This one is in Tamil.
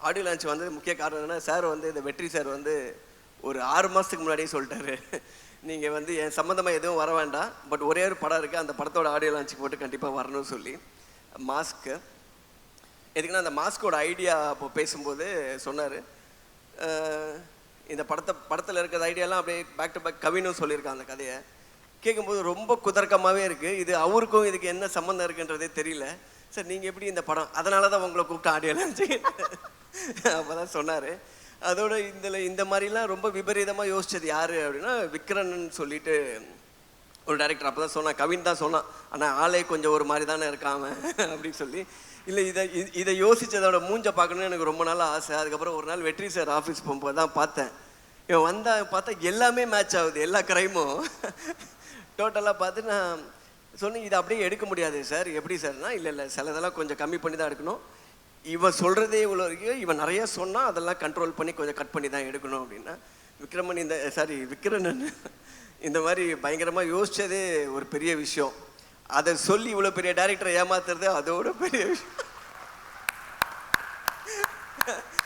ஆடியோ லான்ச் வந்து முக்கிய காரணம் என்னன்னா, சார் வந்து இந்த வெற்றி சார் வந்து ஒரு 6 மாதத்துக்கு முன்னாடியே சொல்லிட்டாரு. நீங்கள் வந்து என் சம்மந்தமாக எதுவும் வர வேண்டாம், பட் ஒரே ஒரு படம் இருக்குது, அந்த படத்தோட ஆடியோ லான்ச்சுக்கு போட்டு கண்டிப்பாக வரணும்னு சொல்லி. மாஸ்க்கு எதுக்குன்னா, அந்த மாஸ்கோட ஐடியா அப்போ பேசும்போது சொன்னார், இந்த படத்தில் இருக்கிற ஐடியாலாம் அப்படியே பேக் டு பேக் கவினும் சொல்லியிருக்கான் அந்த கதையை. கேட்கும்போது ரொம்ப குதர்க்கமாகவே இருக்குது. இது அவருக்கும் இதுக்கு என்ன சம்மந்தம் இருக்குன்றதே தெரியல. சார் நீங்கள் எப்படி இந்த படம், அதனால தான் உங்களை கூப்பிட்டு ஆடியோ லான்ச்சு அப்போ தான் சொன்னார். அதோட இந்த மாதிரிலாம் ரொம்ப விபரீதமாக யோசிச்சது யார் அப்படின்னா, விக்ரன் சொல்லிட்டு ஒரு டைரக்டர். அப்போ தான் சொன்னான், கவின் தான் சொன்னான், ஆனால் ஆளே கொஞ்சம் ஒரு மாதிரி தானே இருக்காம அப்படின்னு சொல்லி. இல்லை, இதை யோசித்ததோட மூஞ்ச பார்க்கணுன்னு எனக்கு ரொம்ப நாள் ஆசை. அதுக்கப்புறம் ஒரு நாள் வெற்றி சார் ஆஃபீஸ் போகும்போது தான் பார்த்தேன். இவன் வந்தால் பார்த்தா எல்லாமே மேட்ச் ஆகுது, எல்லா கிரைமும் டோட்டலாக பார்த்து நான் சொன்னேன், இதை அப்படியே எடுக்க முடியாது சார். எப்படி சார்னா, இல்லை சிலதெல்லாம் கொஞ்சம் கம்மி பண்ணி தான் எடுக்கணும். இவன் சொல்கிறதே இவ்வளோ இருக்கு, இவன் நிறைய சொன்னால் அதெல்லாம் கண்ட்ரோல் பண்ணி கொஞ்சம் கட் பண்ணி தான் எடுக்கணும் அப்படின்னா, விக்ரன் இந்த மாதிரி பயங்கரமாக யோசித்ததே ஒரு பெரிய விஷயம். அதை சொல்லி இவ்வளோ பெரிய டைரக்டரை ஏமாத்துறது அதோட பெரிய விஷயம்.